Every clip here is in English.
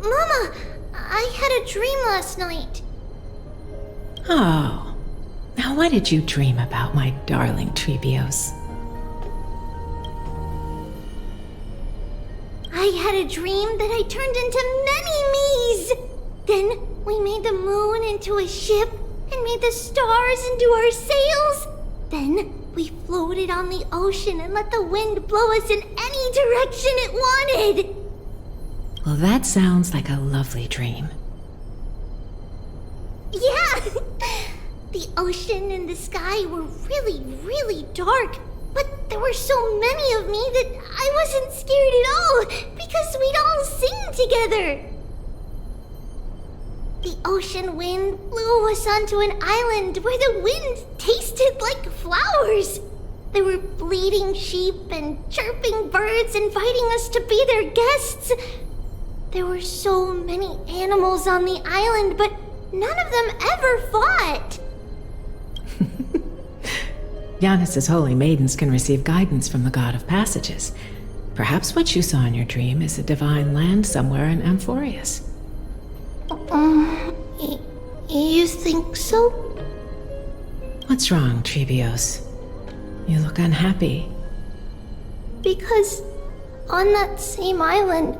Mama, I had a dream last night. Oh. Now what did you dream about, my darling Tribbios? I had a dream that I turned into many me's. Then we made the moon into a ship and made the stars into our sails. Then we floated on the ocean and let the wind blow us in any direction it wanted. Well, that sounds like a lovely dream. Yeah! The ocean and the sky were really, really dark, but there were so many of me that I wasn't scared at all because we'd all sing together. The ocean wind blew us onto an island where the wind tasted like flowers. There were bleating sheep and chirping birds inviting us to be their guests. There were so many animals on the island, but none of them ever fought. Yanis's holy maidens can receive guidance from the god of passages. Perhaps what you saw in your dream is a divine land somewhere in Amphorius. You think so? What's wrong, Tribbios? You look unhappy. Because on that same island,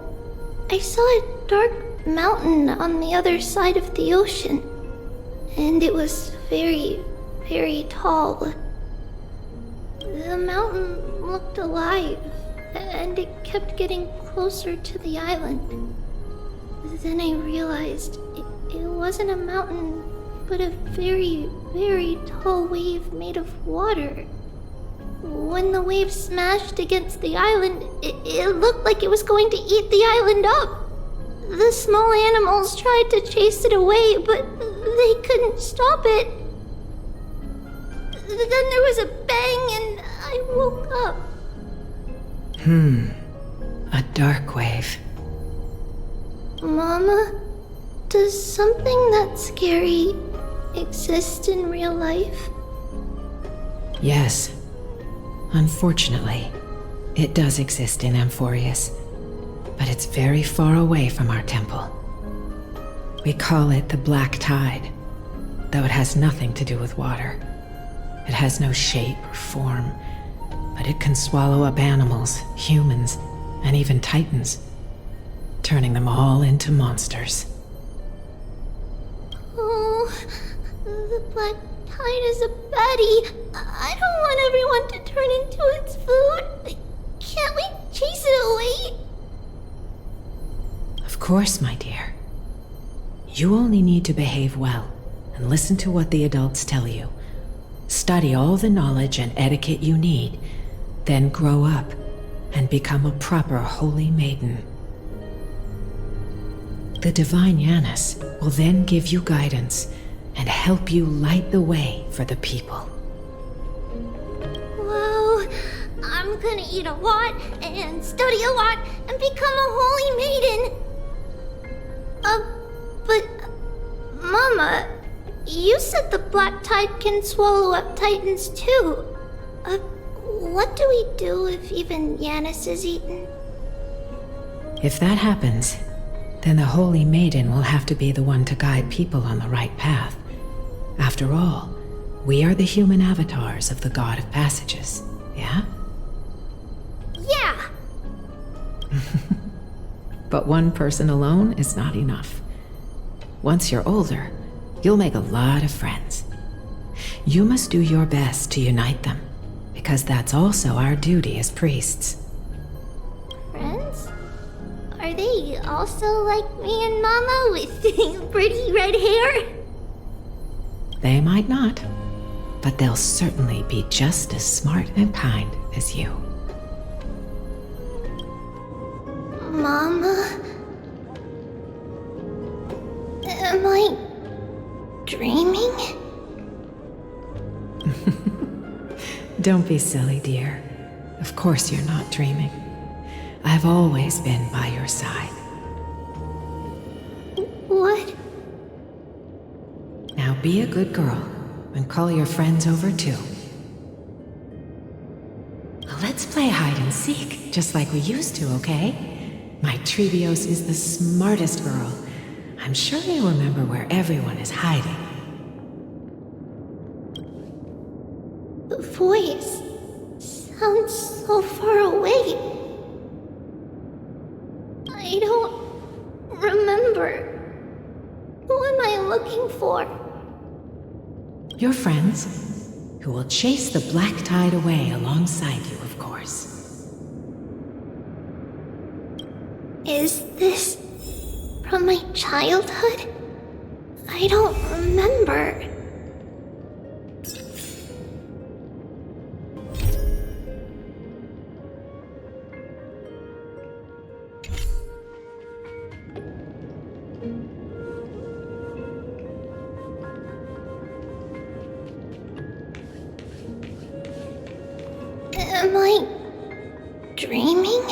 I saw a dark mountain on the other side of the ocean. And it was very, very tall. The mountain looked alive, and it kept getting closer to the island. Then I realized it wasn't a mountain, but a very, very tall wave made of water. When the wave smashed against the island, it looked like it was going to eat the island up. The small animals tried to chase it away, but they couldn't stop it. Then there was a bang and I woke up. A dark wave. Mama, does something that scary exist in real life? Yes. Unfortunately, it does exist in Amphorius, but it's very far away from our temple. We call it the Black Tide, though it has nothing to do with water. It has no shape or form, but it can swallow up animals, humans, and even titans, turning them all into monsters. Oh, the Black Tide is a baddie. I don't want everyone to turn into its food. Can't we chase it away? Of course, my dear. You only need to behave well and listen to what the adults tell you. Study all the knowledge and etiquette you need, then grow up and become a proper holy maiden. The divine Yanis will then give you guidance and help you light the way for the people. Wow, I'm gonna eat a lot and study a lot and become a holy maiden. But Mama, you said the Black Tide can swallow up titans too. What do we do if even Yanis is eaten? If that happens, then the Holy Maiden will have to be the one to guide people on the right path. After all, we are the human avatars of the God of Passages, yeah? Yeah! But one person alone is not enough. Once you're older, you'll make a lot of friends. You must do your best to unite them, because that's also our duty as priests. Friends? Are they also like me and Mama with pretty red hair? They might not, but they'll certainly be just as smart and kind as you. Mama? Am I dreaming? Don't be silly, dear. Of course you're not dreaming. I've always been by your side. What? Now be a good girl and call your friends over too. Let's play hide and seek, just like we used to, okay? My Tribios is the smartest girl. I'm sure they'll remember where everyone is hiding. The voice sounds so far away. I don't remember. Who am I looking for? Your friends, who will chase the black tide away alongside you, of course. Is this from my childhood? I don't remember. Am I dreaming?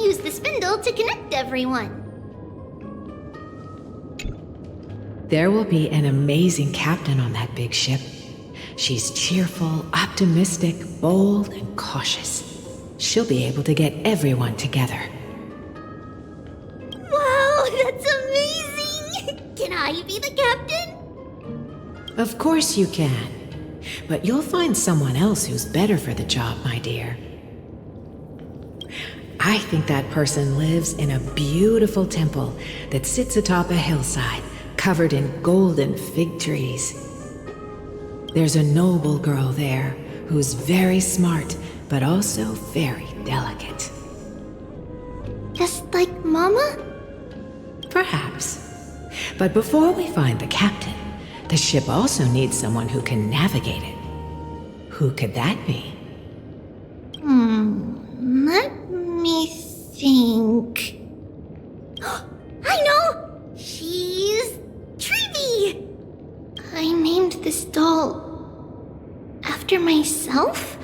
Use the spindle to connect everyone. There will be an amazing captain on that big ship. She's cheerful, optimistic, bold, and cautious. She'll be able to get everyone together. Wow, that's amazing! Can I be the captain? Of course you can. But you'll find someone else who's better for the job, my dear. I think that person lives in a beautiful temple that sits atop a hillside, covered in golden fig trees. There's a noble girl there who's very smart, but also very delicate. Just like Mama? Perhaps. But before we find the captain, the ship also needs someone who can navigate it. Who could that be? Let me think. I know! She's Tribbie! I named this doll after myself?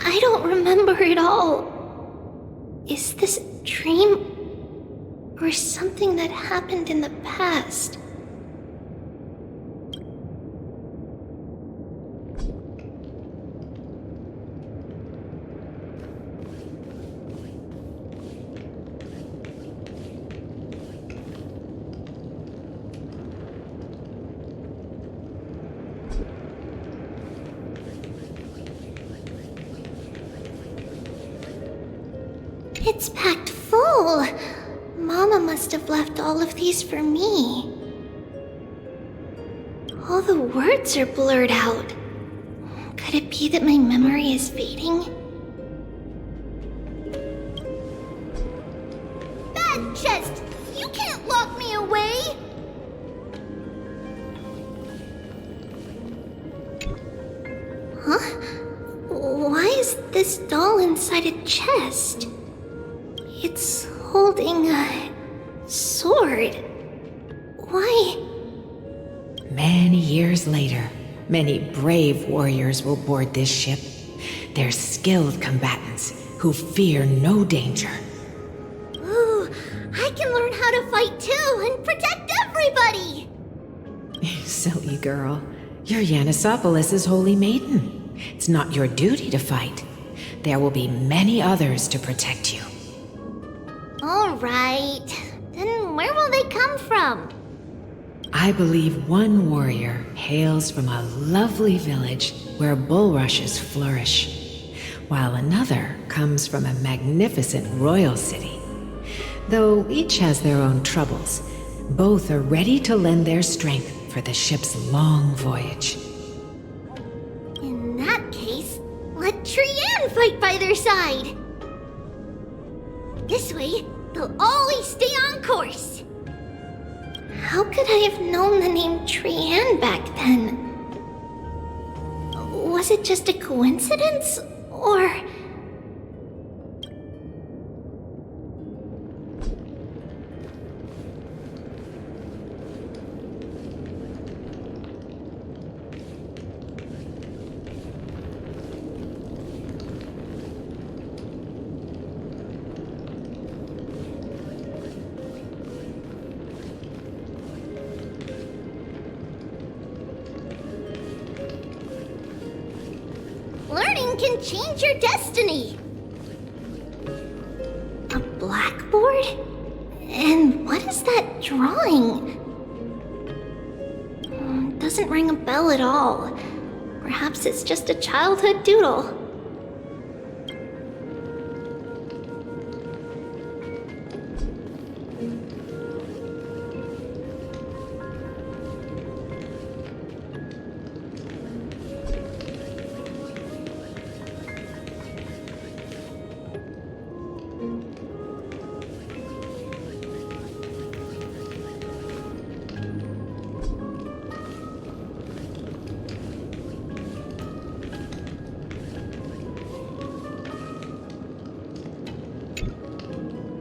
I don't remember it all. Is this a dream? Or something that happened in the past? It's packed full. Mama must have left all of these for me. All the words are blurred out. Could it be that my memory is fading? Bad chest! You can't lock me away! Huh? Why is this doll inside a chest? It's holding a sword. Why? Many years later, many brave warriors will board this ship. They're skilled combatants who fear no danger. Ooh, I can learn how to fight too and protect everybody! Silly girl. You're Yanisopoulos' holy maiden. It's not your duty to fight. There will be many others to protect you. All right. Then where will they come from? I believe one warrior hails from a lovely village where bulrushes flourish, while another comes from a magnificent royal city. Though each has their own troubles, both are ready to lend their strength for the ship's long voyage. In that case, let Trianne fight by their side. This way, they'll always stay on course. How could I have known the name Trianne back then? Was it just a coincidence, or... Trianne can change your destiny. A blackboard? And what is that drawing? Doesn't ring a bell at all. Perhaps it's just a childhood doodle.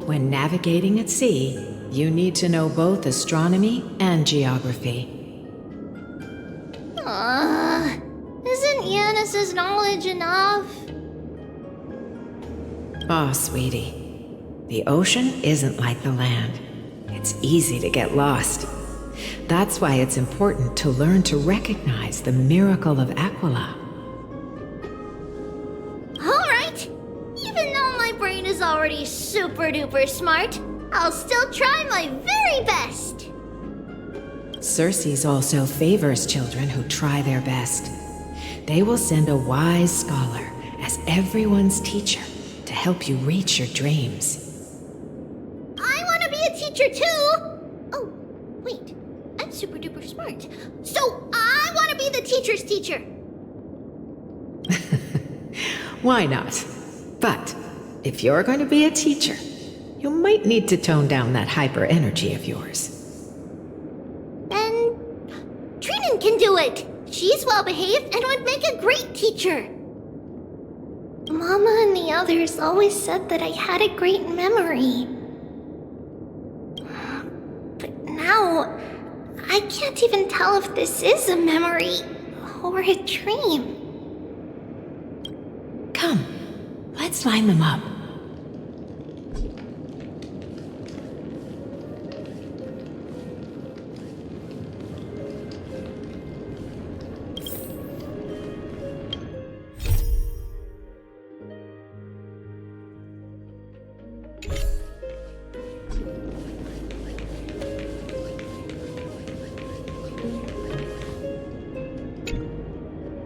When navigating at sea, you need to know both astronomy and geography. Isn't Yanis's knowledge enough? Oh, sweetie. The ocean isn't like the land. It's easy to get lost. That's why it's important to learn to recognize the miracle of Aglaea. Alright! Even though my brain is already super duper smart, I'll still try my very best! Circe also favors children who try their best. They will send a wise scholar as everyone's teacher to help you reach your dreams. I want to be a teacher too! Oh, wait. I'm super duper smart. So I want to be the teacher's teacher! Why not? But if you're going to be a teacher, you might need to tone down that hyper energy of yours. Then Trinnon can do it! She's well behaved and would make a great teacher! Mama and the others always said that I had a great memory. But now, I can't even tell if this is a memory or a dream. Come, let's line them up.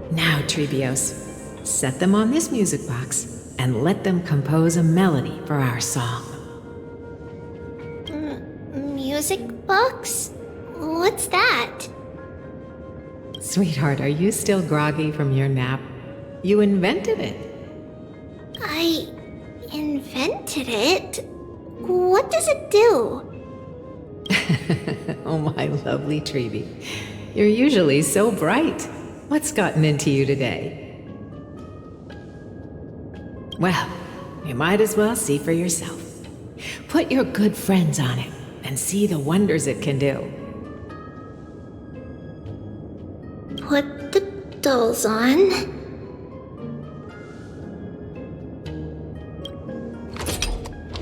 Now, Tribbios, set them on this music box and let them compose a melody for our song. Music box? What's that? Sweetheart, are you still groggy from your nap? You invented it. I invented it? What does it do? Oh, my lovely Tribbie. You're usually so bright. What's gotten into you today? Well, you might as well see for yourself. Put your good friends on it and see the wonders it can do. Put the dolls on.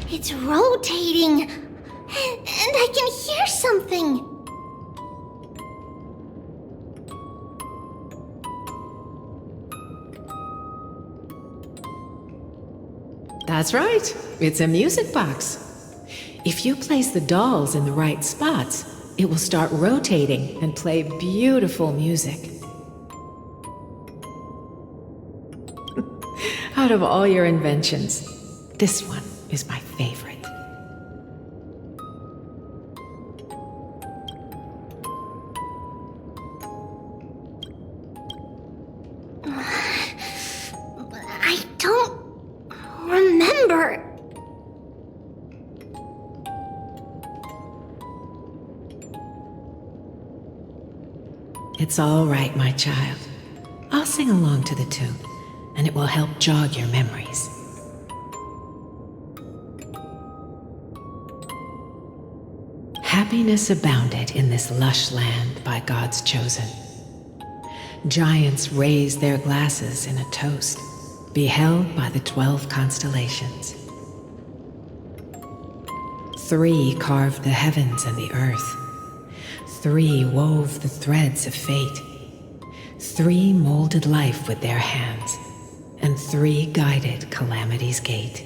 It's rotating, and I can hear something. That's right, it's a music box. If you place the dolls in the right spots, it will start rotating and play beautiful music. Out of all your inventions, this one is my favorite. I don't remember. It's all right, my child. I'll sing along to the tune, and it will help jog your memories. Happiness abounded in this lush land by God's chosen. Giants raised their glasses in a toast, beheld by the 12 constellations. 3 carved the heavens and the earth. 3 wove the threads of fate. 3 molded life with their hands, and 3 guided Calamity's Gate.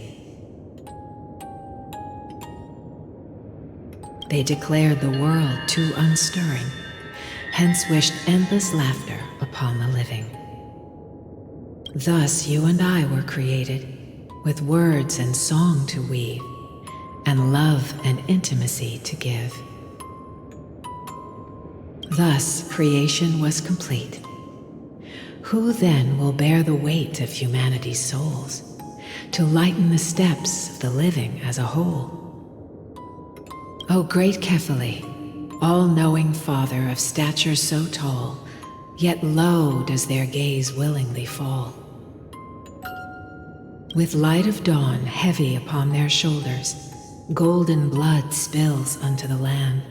They declared the world too unstirring, hence wished endless laughter upon the living. Thus you and I were created, with words and song to weave, and love and intimacy to give. Thus creation was complete. Who then will bear the weight of humanity's souls, to lighten the steps of the living as a whole? O great Kephili, all-knowing Father of stature so tall, yet low does their gaze willingly fall. With light of dawn heavy upon their shoulders, golden blood spills unto the land,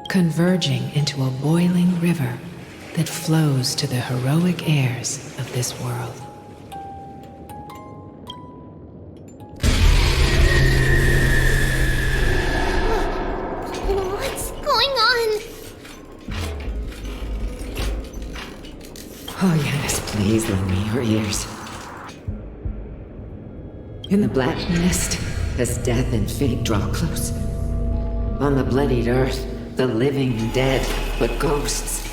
converging into a boiling river that flows to the heroic heirs of this world. What's going on? Oh, yes, please lend me your ears. In the black mist, as death and fate draw close, on the bloodied earth, the living and dead, but ghosts.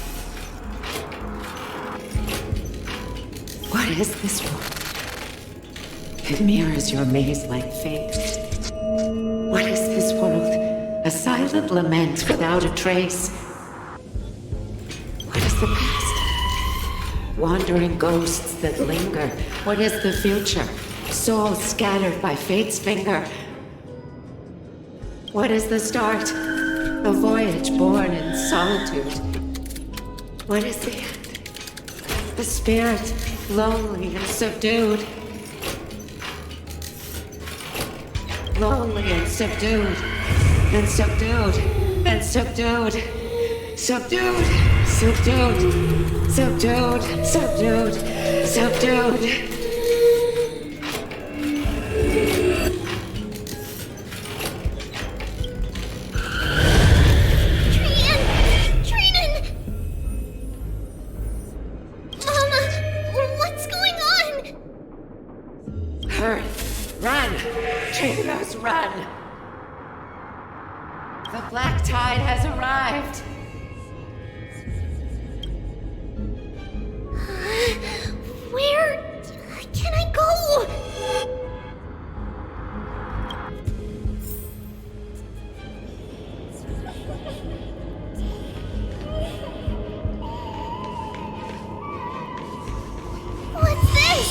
What is this world? It mirrors your maze-like fate. What is this world? A silent lament without a trace. What is the past? Wandering ghosts that linger. What is the future? Souls scattered by fate's finger. What is the start? A voyage born in solitude. What is the end? The spirit, lonely and subdued. Lonely and subdued. And subdued. And subdued. Subdued. Subdued. Subdued. Subdued. Subdued. Run! Trailblaze, run! The black tide has arrived! Where can I go? What's this?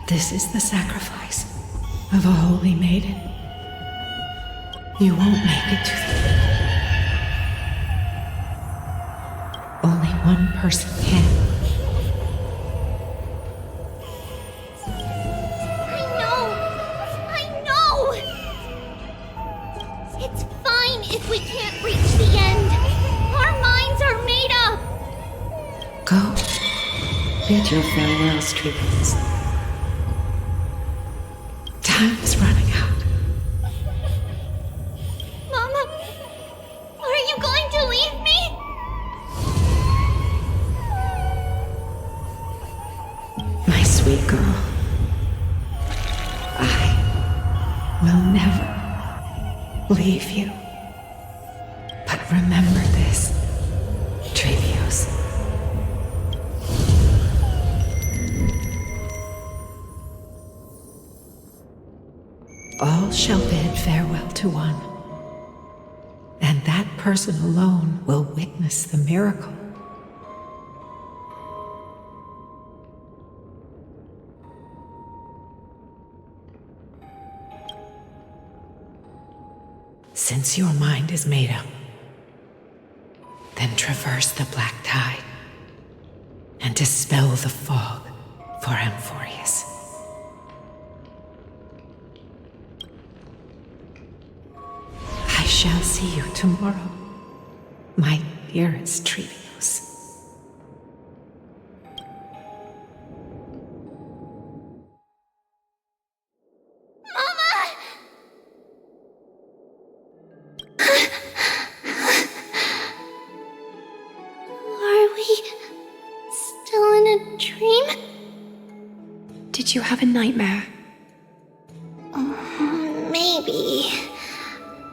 This is the sacrifice of a holy maiden. You won't make it to the end. Only one person can. I know! It's fine if we can't reach the end. Our minds are made up. Go. Bid your farewells, Tribbie. Time is running out. Mama, are you going to leave me? My sweet girl. I will never leave you. But remember this, Trailblaze. All shall bid farewell to one, and that person alone will witness the miracle. Since your mind is made up, then traverse the black tide and dispel the fog for shall see you tomorrow, my dearest Tribbie. Are we still in a dream? Did you have a nightmare? Maybe.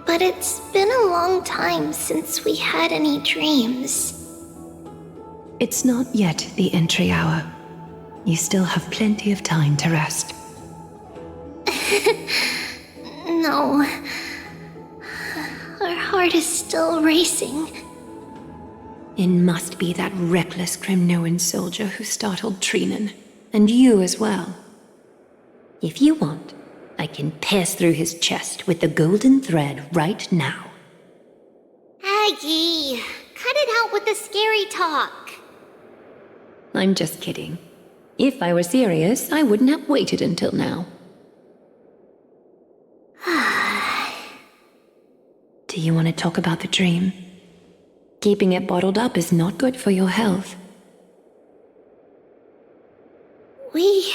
But it's been a long time since we had any dreams. It's not yet the entry hour. You still have plenty of time to rest. No. Our heart is still racing. It must be that reckless Kremnoan soldier who startled Trinnon, and you as well. If you want, I can pierce through his chest with the golden thread right now. Aggie, cut it out with the scary talk. I'm just kidding. If I were serious, I wouldn't have waited until now. Do you want to talk about the dream? Keeping it bottled up is not good for your health. We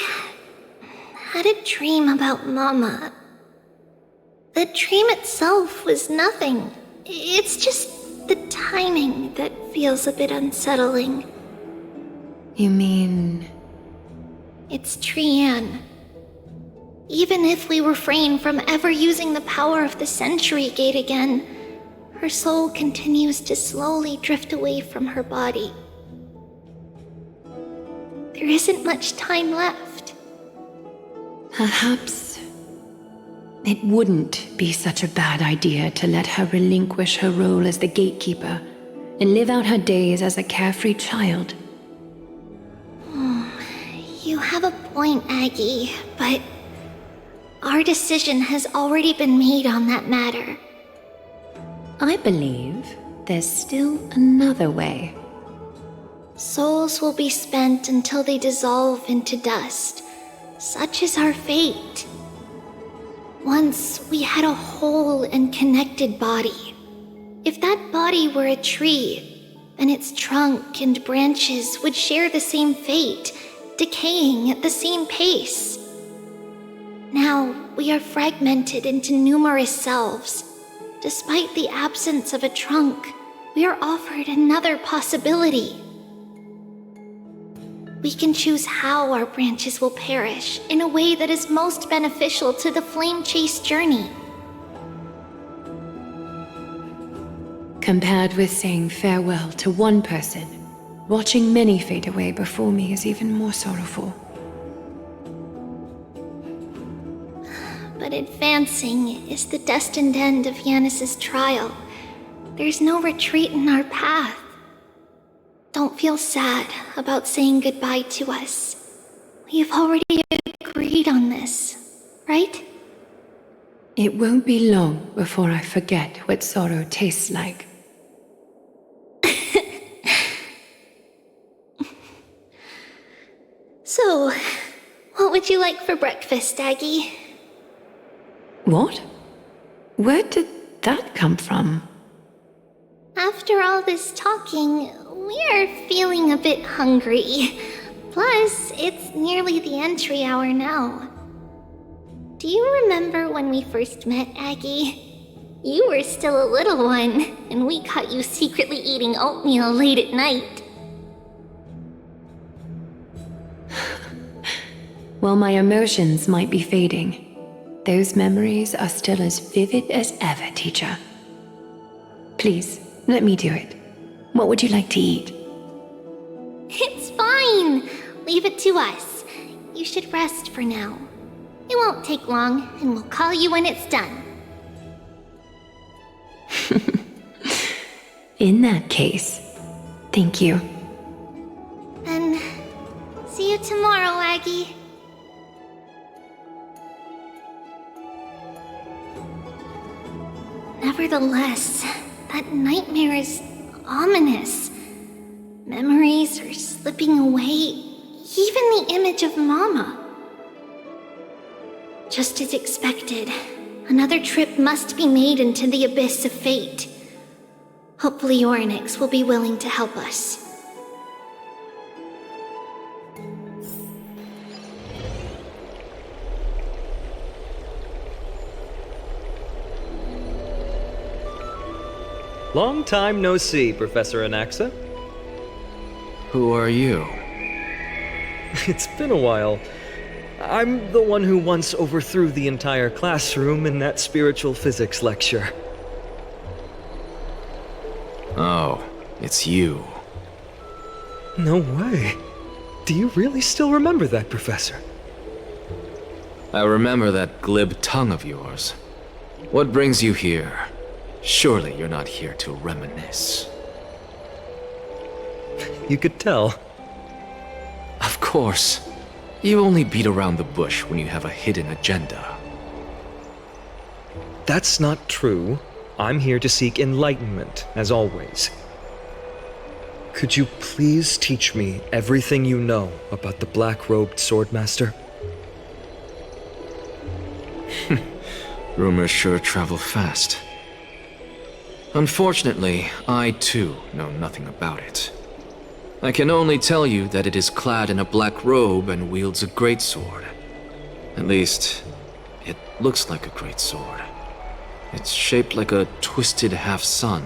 had a dream about Mama. The dream itself was nothing. It's just the timing that feels a bit unsettling. You mean... It's Trianne. Even if we refrain from ever using the power of the Century Gate again, her soul continues to slowly drift away from her body. There isn't much time left. Perhaps it wouldn't be such a bad idea to let her relinquish her role as the gatekeeper and live out her days as a carefree child. You have a point, Aggie, but our decision has already been made on that matter. I believe there's still another way. Souls will be spent until they dissolve into dust. Such is our fate. Once we had a whole and connected body. If that body were a tree, then its trunk and branches would share the same fate, decaying at the same pace. Now we are fragmented into numerous selves. Despite the absence of a trunk, we are offered another possibility. We can choose how our branches will perish in a way that is most beneficial to the flame chase journey. Compared with saying farewell to one person, watching many fade away before me is even more sorrowful. But advancing is the destined end of Yanis's trial. There's no retreat in our path. Don't feel sad about saying goodbye to us. We've already agreed on this, right? It won't be long before I forget what sorrow tastes like. So, what would you like for breakfast, Aggie? What? Where did that come from? After all this talking, we are feeling a bit hungry. Plus, it's nearly the entry hour now. Do you remember when we first met, Aggie? You were still a little one, and we caught you secretly eating oatmeal late at night. While my emotions might be fading, those memories are still as vivid as ever, teacher. Please, let me do it. What would you like to eat? It's fine! Leave it to us. You should rest for now. It won't take long, and we'll call you when it's done. In that case, thank you. And see you tomorrow, Aggie. Nevertheless, that nightmare is ominous. Memories are slipping away, even the image of Mama. Just as expected, Another trip must be made into the abyss of fate. Hopefully Oronyx will be willing to help us. Long time no see, Professor Anaxa. Who are you? It's been a while. I'm the one who once overthrew the entire classroom in that spiritual physics lecture. Oh, it's you. No way. Do you really still remember that, Professor? I remember that glib tongue of yours. What brings you here? Surely you're not here to reminisce. You could tell. Of course. You only beat around the bush when you have a hidden agenda. That's not true. I'm here to seek enlightenment, as always. Could you please teach me everything you know about the black-robed swordmaster? Rumors sure travel fast. Unfortunately, I too know nothing about it. I can only tell you that it is clad in a black robe and wields a greatsword. At least, it looks like a greatsword. It's shaped like a twisted half-sun,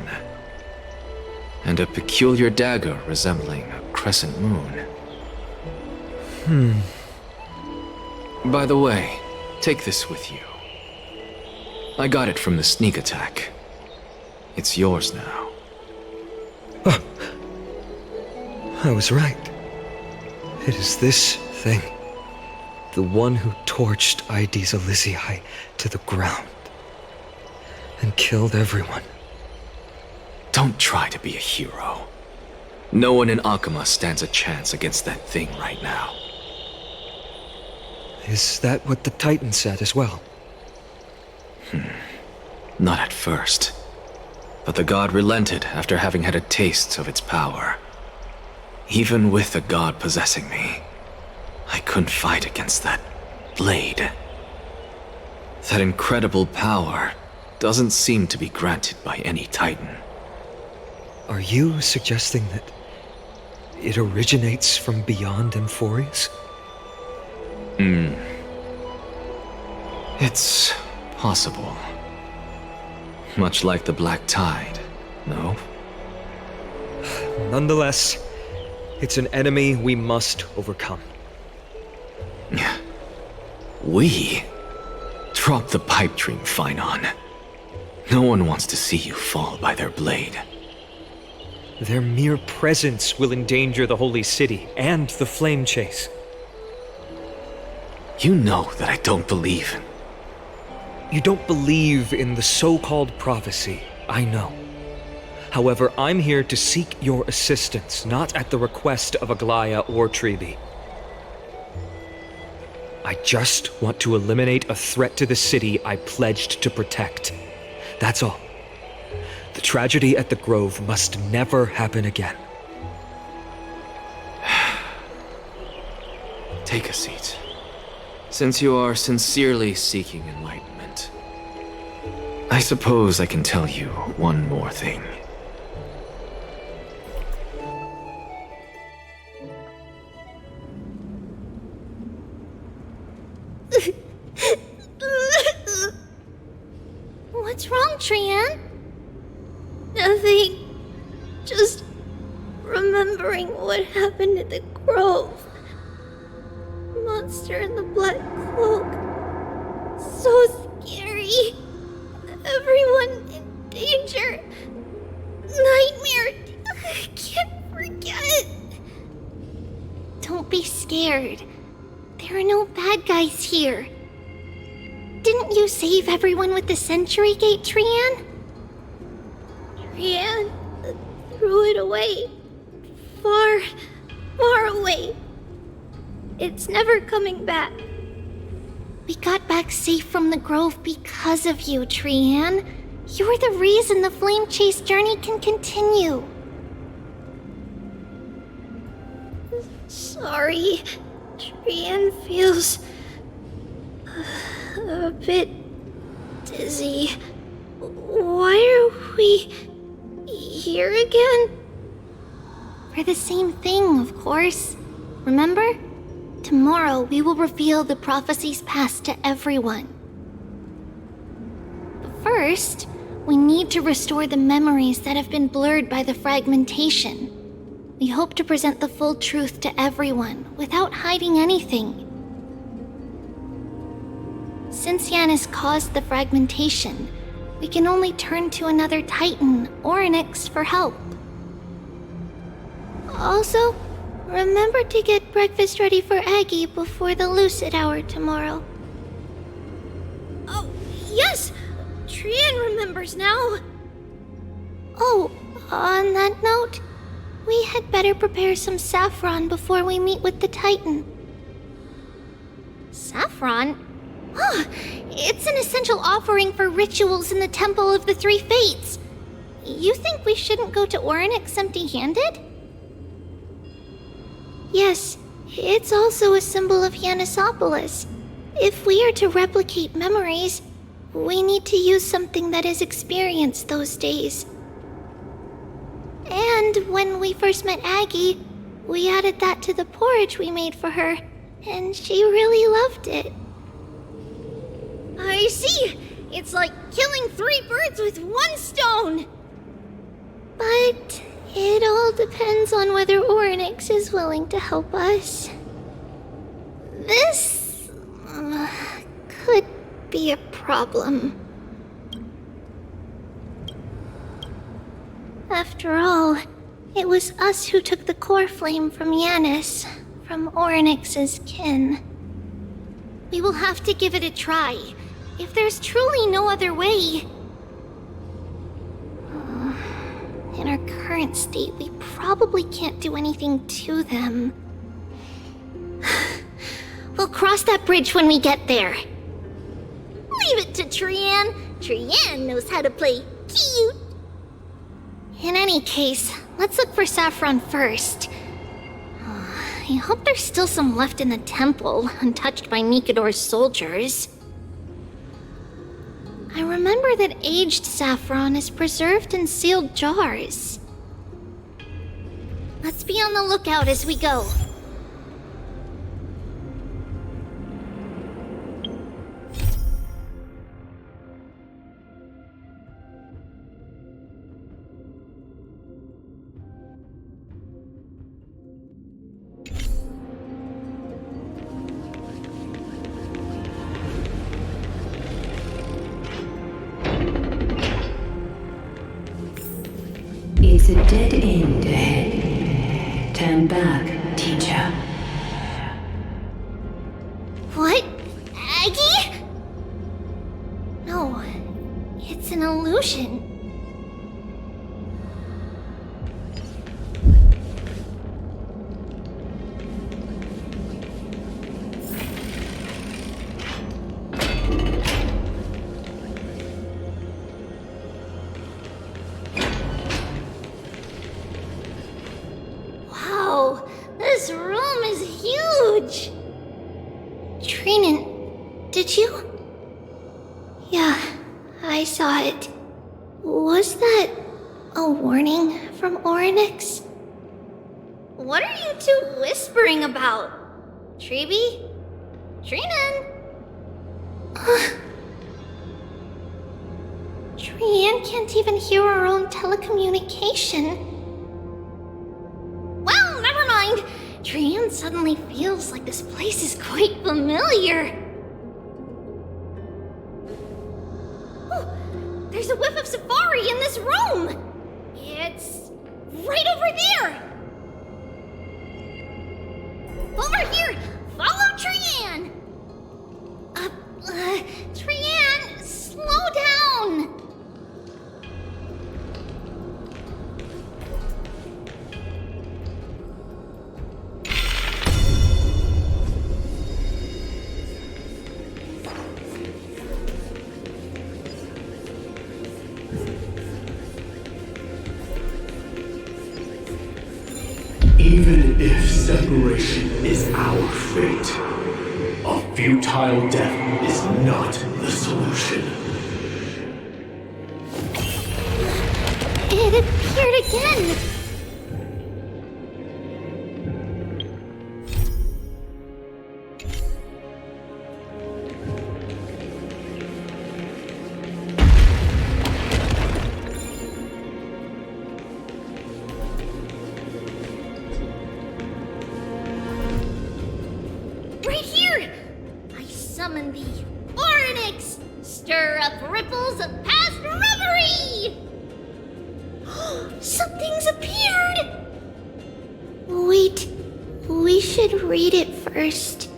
and a peculiar dagger resembling a crescent moon. By the way, take this with you. I got it from the sneak attack. It's yours now. Oh. I was right. It is this thing. The one who torched Ides Elysiae to the ground. And killed everyone. Don't try to be a hero. No one in Akama stands a chance against that thing right now. Is that what the Titan said as well? Not at first. But the god relented after having had a taste of its power. Even with the god possessing me, I couldn't fight against that blade. That incredible power doesn't seem to be granted by any Titan. Are you suggesting that it originates from beyond Amphorius? It's possible. Much like the Black Tide, no? Nonetheless, it's an enemy we must overcome. We? Drop the pipe dream, Phainon. No one wants to see you fall by their blade. Their mere presence will endanger the Holy City and the Flame Chase. You know that I don't believe. You don't believe in the so-called prophecy, I know. However, I'm here to seek your assistance, not at the request of Aglaea or Tribbie. I just want to eliminate a threat to the city I pledged to protect. That's all. The tragedy at the Grove must never happen again. Take a seat. Since you are sincerely seeking enlightenment, I suppose I can tell you one more thing. What's wrong, Trianne? Nothing. Just remembering what happened at the Grove. Monster in the black cloak. So scary. Everyone in danger. Nightmare. I can't forget. Don't be scared. There are no bad guys here. Didn't you save everyone with the Century Gate, Trianne? Trianne threw it away. Far, far away. It's never coming back. We got back safe from the Grove because of you, Trianne. You're the reason the Flame Chase journey can continue. Sorry. Trianne feels a bit busy. Why are we here again? For the same thing, of course. Remember? Tomorrow we will reveal the prophecies past to everyone. But first, we need to restore the memories that have been blurred by the fragmentation. We hope to present the full truth to everyone without hiding anything. Since Yanis caused the fragmentation, we can only turn to another Titan, Oronyx, for help. Also, remember to get breakfast ready for Aggie before the lucid hour tomorrow. Oh, yes! Trianne remembers now! Oh, on that note, we had better prepare some saffron before we meet with the Titan. Saffron? Ah, it's an essential offering for rituals in the Temple of the Three Fates. You think we shouldn't go to Oronyx empty-handed? Yes, it's also a symbol of Yanisopolis. If we are to replicate memories, we need to use something that has experienced those days. And when we first met Aggie, we added that to the porridge we made for her, and she really loved it. I see! It's like killing 3 birds with 1 stone! But it all depends on whether Oronyx is willing to help us. This could be a problem. After all, it was us who took the core flame from Yanis, from Oronyx's kin. We will have to give it a try, if there's truly no other way. In our current state, we probably can't do anything to them. We'll cross that bridge when we get there. Leave it to Trianne. Trianne knows how to play cute. In any case, let's look for saffron first. I hope there's still some left in the temple, untouched by Nikador's soldiers. I remember that aged saffron is preserved in sealed jars. Let's be on the lookout as we go. It's a dead end ahead. Turn back, teacher. What? Aggie? No, it's an illusion. This room is huge! Trinnon, did you? Yeah, I saw it. Was that a warning from Oronyx? What are you two whispering about? Tribbie? Trinnon? Trianne can't even hear our own telecommunication. Well, never mind. Trianne suddenly feels like this place is quite familiar. Oh, there's a whiff of safari in this room. It's right over there. Over here! Follow Trianne! Trianne, slow down! Even if separation is our fate, a futile death is not the solution. appeared again! Right here! I summon thee, Oronyx! Stir up ripples of past reverie! Something's appeared! Wait, we should read it first.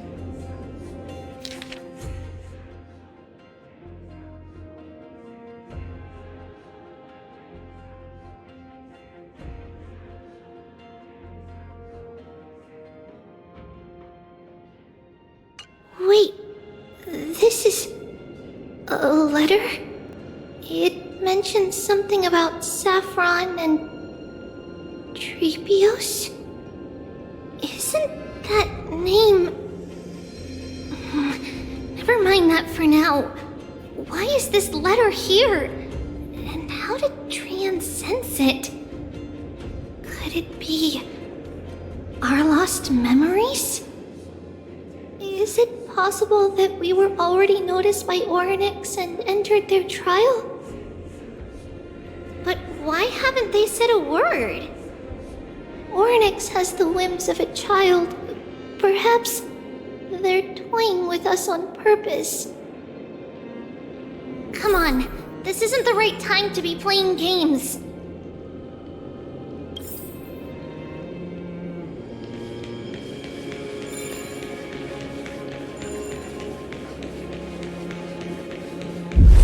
Wait, this is a letter? It mentions something about Saffron and Trebios? Isn't that name... Never mind that for now. Why is this letter here? And how did Trianne sense it? Could it be our lost memories? Is it possible that we were already noticed by Oronyx and entered their trial? But why haven't they said a word? Oronyx has the whims of a child. Perhaps they're toying with us on purpose. Come on, this isn't the right time to be playing games.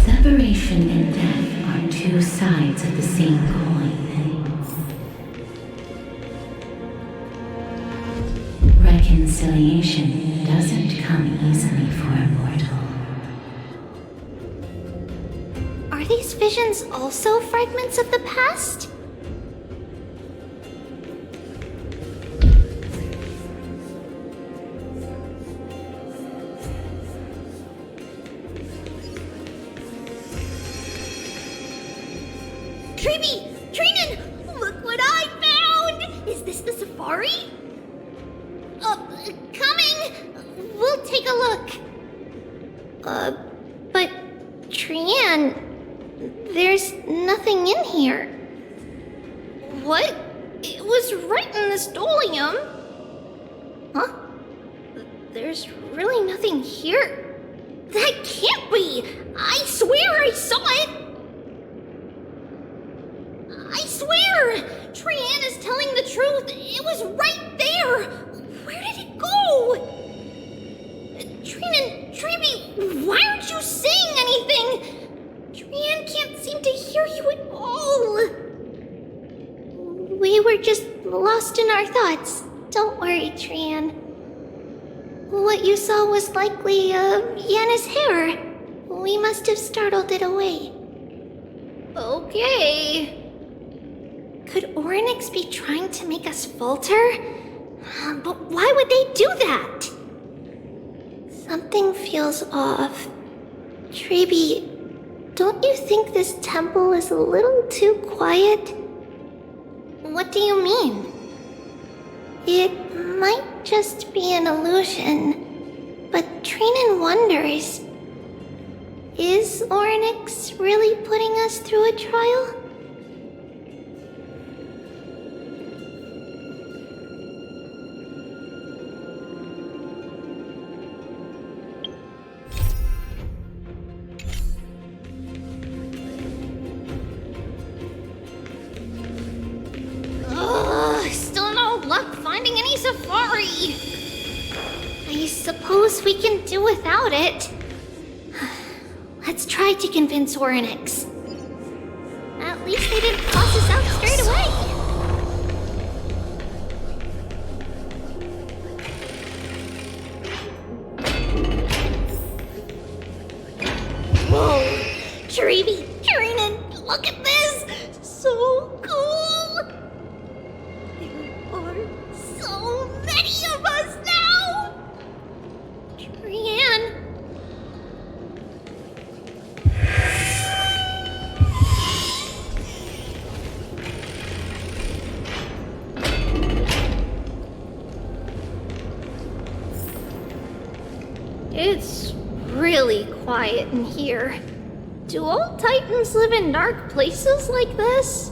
Separation and death are two sides of the same coin. Reconciliation doesn't come easily for a mortal. Are these visions also fragments of the past? Tribbie! Trinnon! Look what I found! Is this the safari? Coming! We'll take a look. But Trianne, there's nothing in here. What? It was right in the stolium. Huh? There's really nothing here. That can't be! I swear I saw it! I swear! Trianne is telling the truth. It was right there. Where did it go? Trinnon, Tribbie, why aren't you saying anything? Trianne can't seem to hear you at all. We were just lost in our thoughts. Don't worry, Trianne. What you saw was likely, Yanna's hair. We must have startled it away. Okay. Could Oronyx be trying to make us falter? But why would they do that? Something feels off. Tribbie, don't you think this temple is a little too quiet? What do you mean? It might just be an illusion, but Trinnon wonders, is Oronyx really putting us through a trial? Safari! I suppose we can do without it. Let's try to convince Oronyx. At least they didn't toss us out straight away. Whoa! Tribbie, Trinnon, look at this! So cool! There are so many of us now! Trianne. It's really quiet in here. Do all Titans live in dark places like this?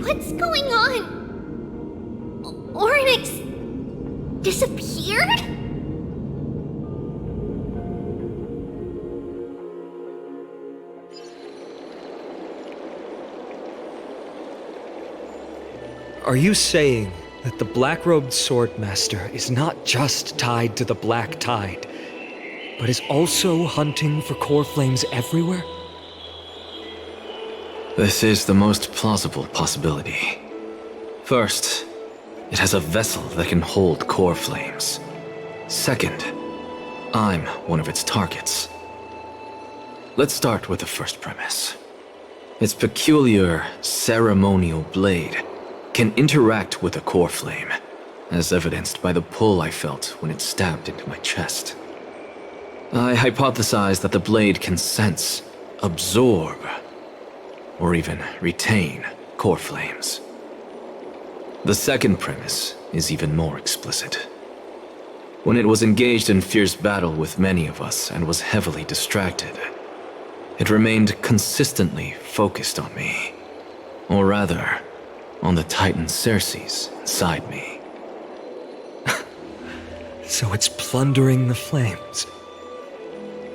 What's going on? Oronyx disappeared? Are you saying that the black-robed swordmaster is not just tied to the Black Tide, but is also hunting for core flames everywhere? This is the most plausible possibility. First, it has a vessel that can hold core flames. Second, I'm one of its targets. Let's start with the first premise. Its peculiar ceremonial blade can interact with a core flame, as evidenced by the pull I felt when it stabbed into my chest. I hypothesize that the blade can sense, absorb, or even retain core flames. The second premise is even more explicit. When it was engaged in fierce battle with many of us and was heavily distracted, it remained consistently focused on me. Or rather, on the Titan Circes inside me. So it's plundering the flames.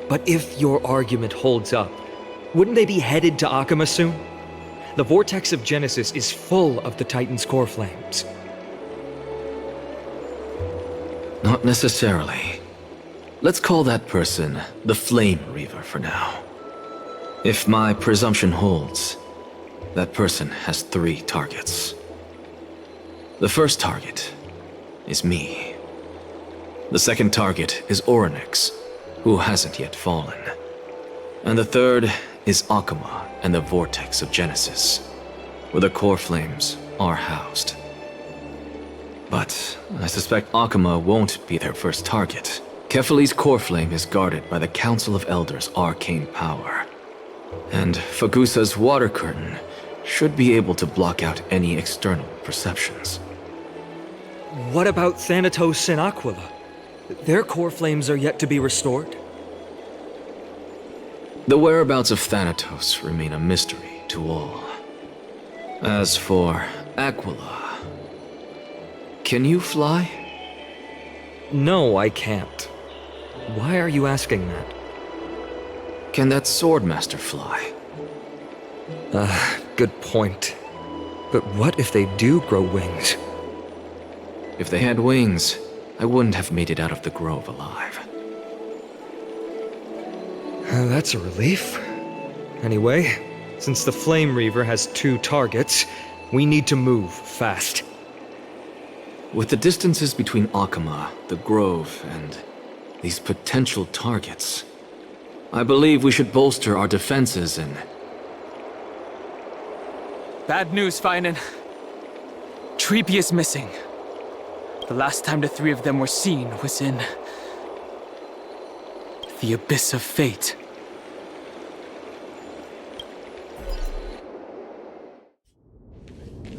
But if your argument holds up, wouldn't they be headed to Akama soon? The vortex of Genesis is full of the Titan's core flames. Not necessarily. Let's call that person the Flame Reaver for now. If my presumption holds, that person has 3 targets. The first target is me. The second target is Oronyx, who hasn't yet fallen. And the third is Akama and the Vortex of Genesis, where the core flames are housed. But I suspect Akama won't be their first target. Kefali's core flame is guarded by the Council of Elders' arcane power. And Fagusa's water curtain should be able to block out any external perceptions. What about Thanatos and Aquila? Their core flames are yet to be restored. The whereabouts of Thanatos remain a mystery to all. As for Aquila, can you fly? No, I can't. Why are you asking that? Can that Swordmaster fly? Good point. But what if they do grow wings? If they had wings, I wouldn't have made it out of the grove alive. That's a relief. Anyway, since the Flame Reaver has 2 targets, we need to move fast. With the distances between Akama, the grove, and these potential targets, I believe we should bolster our defenses and... Bad news, Finan. Tribbie is missing. The last time the 3 of them were seen was in... the Abyss of Fate.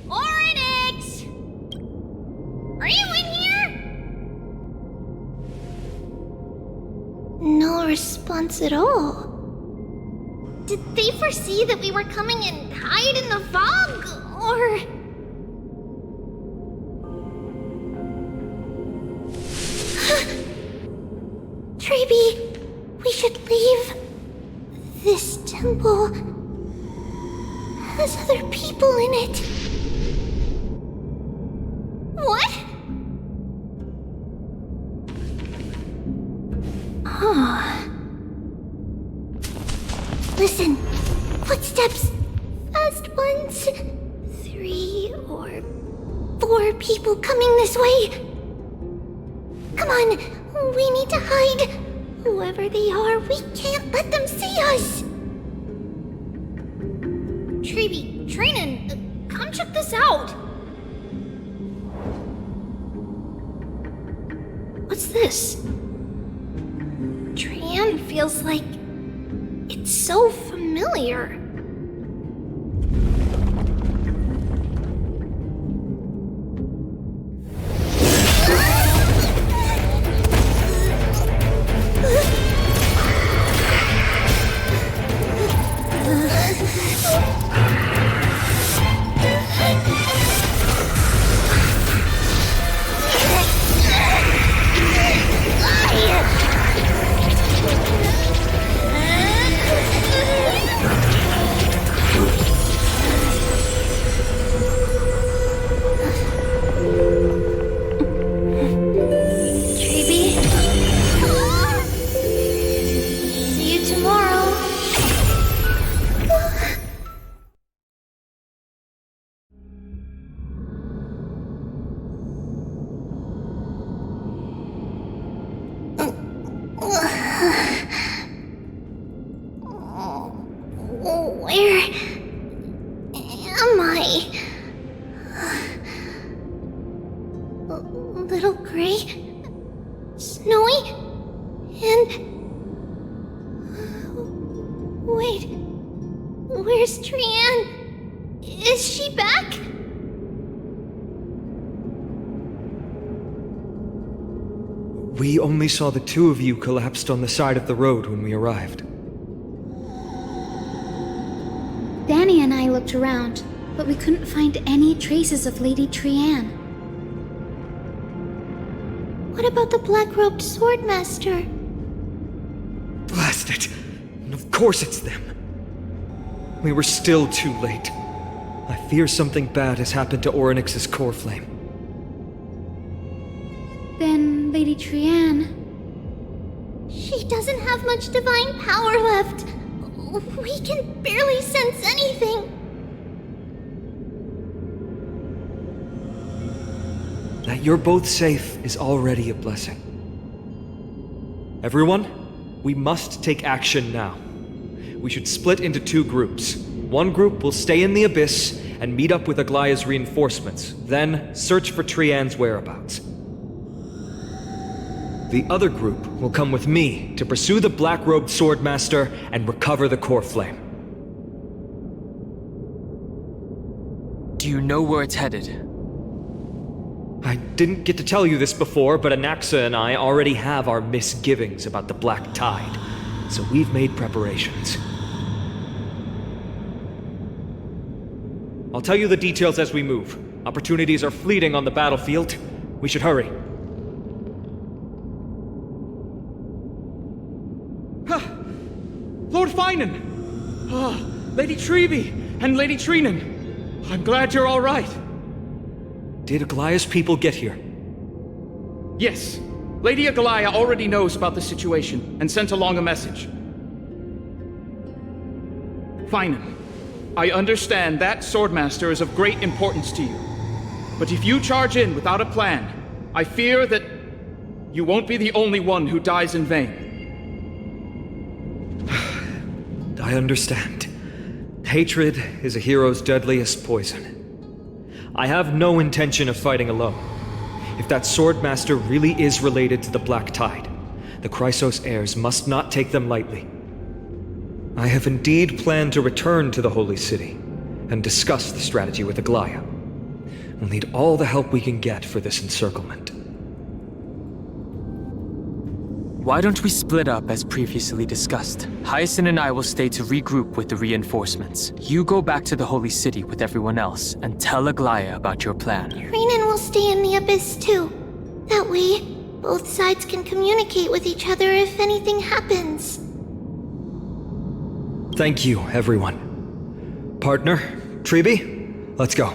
Oronyx! Are you in here? No response at all. Did they foresee that we were coming and hide in the fog, or... Tribbie, we should leave. This temple has other people in it. What? Listen, footsteps. Fast ones. 3 or 4 people coming this way. Come on, we need to hide. Whoever they are, we can't let them see us. Tribbie, Trinnon, come check this out. this? Trianne feels like it's so familiar. Where am I? Little gray, snowy, and... Wait, where's Trianne? Is she back? We only saw the two of you collapsed on the side of the road when we arrived. Danny and I looked around, but we couldn't find any traces of Lady Trianne. What about the black-robed swordmaster? Blast it! Of course it's them. We were still too late. I fear something bad has happened to Oronyx's core flame. Then Lady Trianne... She doesn't have much divine power left. We can barely sense anything. That you're both safe is already a blessing. Everyone, we must take action now. We should split into two groups. One group will stay in the Abyss and meet up with Aglaea's reinforcements, then search for Trianne's whereabouts. The other group will come with me to pursue the black-robed swordmaster and recover the core flame. Do you know where it's headed? I didn't get to tell you this before, but Anaxa and I already have our misgivings about the Black Tide, so we've made preparations. I'll tell you the details as we move. Opportunities are fleeting on the battlefield. We should hurry. Lord Finan! Lady Tribbie and Lady Trinnon. I'm glad you're all right. Did Aglaea's people get here? Yes. Lady Aglaea already knows about the situation and sent along a message. Finan, I understand that Swordmaster is of great importance to you. But if you charge in without a plan, I fear that you won't be the only one who dies in vain. I understand. Hatred is a hero's deadliest poison. I have no intention of fighting alone. If that Swordmaster really is related to the Black Tide, the Krateros heirs must not take them lightly. I have indeed planned to return to the Holy City and discuss the strategy with Aglaea. We'll need all the help we can get for this encirclement. Why don't we split up as previously discussed? Hyacinth and I will stay to regroup with the reinforcements. You go back to the Holy City with everyone else and tell Aglaea about your plan. Trianne will stay in the Abyss too. That way, both sides can communicate with each other if anything happens. Thank you, everyone. Partner, Tribbie, let's go.